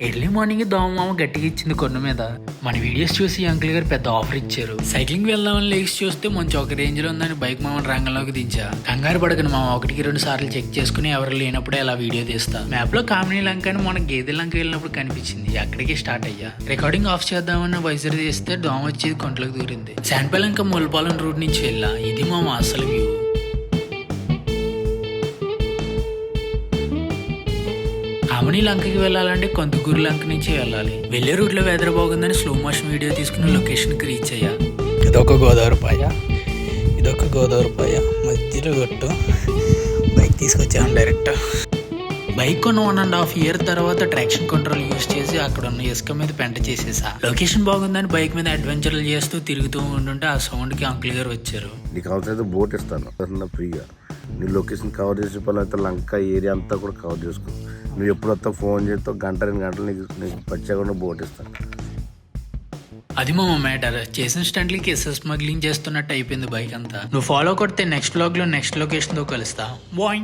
Early morning దోమమామ గట్టిగా ఇచ్చింది కొండ మీద. మన వీడియోస్ చూసి అంకుల్ గారు పెద్ద ఆఫర్ ఇచ్చారు. సైక్లింగ్ వెళ్దామని లేక్స్ చూస్తే మంచి ఒక రేంజ్ లో ఉందని బైక్ మామని రంగంలోకి దించా. కంగారు పడకను మామ, 1-2 సార్లు చెక్ చేసుకుని ఎవరు లేనప్పుడే అలా వీడియో తీస్తా. మ్యాప్ లో కామినీ లంక అని మన గేదె లంక వెళ్ళినప్పుడు కనిపించింది. అక్కడికి స్టార్ట్ అయ్యా. రికార్డింగ్ ఆఫ్ చేద్దామని వైజర్ చేస్తే దోమ వచ్చేది కొంటలోకి దూరింది. శాండ్పల్లంక ముల్పాలెం రూట్ నుంచి వెళ్ళా. ఇది మామ అసలు వ్యూ. కామినీ లంకకి వెళ్ళాలంటే కొంతగూరు లంక నుంచి వెళ్ళాలి. వెళ్ళే రూట్ లో వెదర్ బాగుందని స్లో మోషన్ వీడియో తీసుకుని లొకేషన్ కి రీచ్ అయ్యా. ఇదొక గోదావరి పాయ మధ్యలో గట్టు. బైక్ తీసుకొచ్చాను డైరెక్ట్. బైక్ కొన్న 1.5 year తర్వాత ట్రాక్షన్ కంట్రోల్ యూస్ చేసి అక్కడ ఉన్న ఇసుక మీద పెంట చేసేసా. లొకేషన్ బాగుందని బైక్ మీద అడ్వెంచర్లు చేస్తూ తిరుగుతూ ఉంటుంటే ఆ సౌండ్ కి అంకుల్ గారు వచ్చారు. నీకు అవసరం బోట్ ఇస్తాను ఫ్రీగా. నీ లొకేషన్ కవర్ చేసే పని అయితే లంక ఏరియా అంతా కూడా కవర్ చేసుకో. నువ్వు ఎప్పుడు వస్తావు ఫోన్ చేస్తావు, 1-2 గంటలు నీకు పచ్చకుండా బోట్ ఇస్తాను. అది మా మ్యాటర్. చేసిన స్టంట్లకి స్మగ్లింగ్ చేస్తున్నట్టు అయిపోయింది బైక్ అంతా. నువ్వు ఫాలో కొడితే నెక్స్ట్ వ్లాగ్ లో నెక్స్ట్ లొకేషన్ తో కలుస్తా. బాయ్.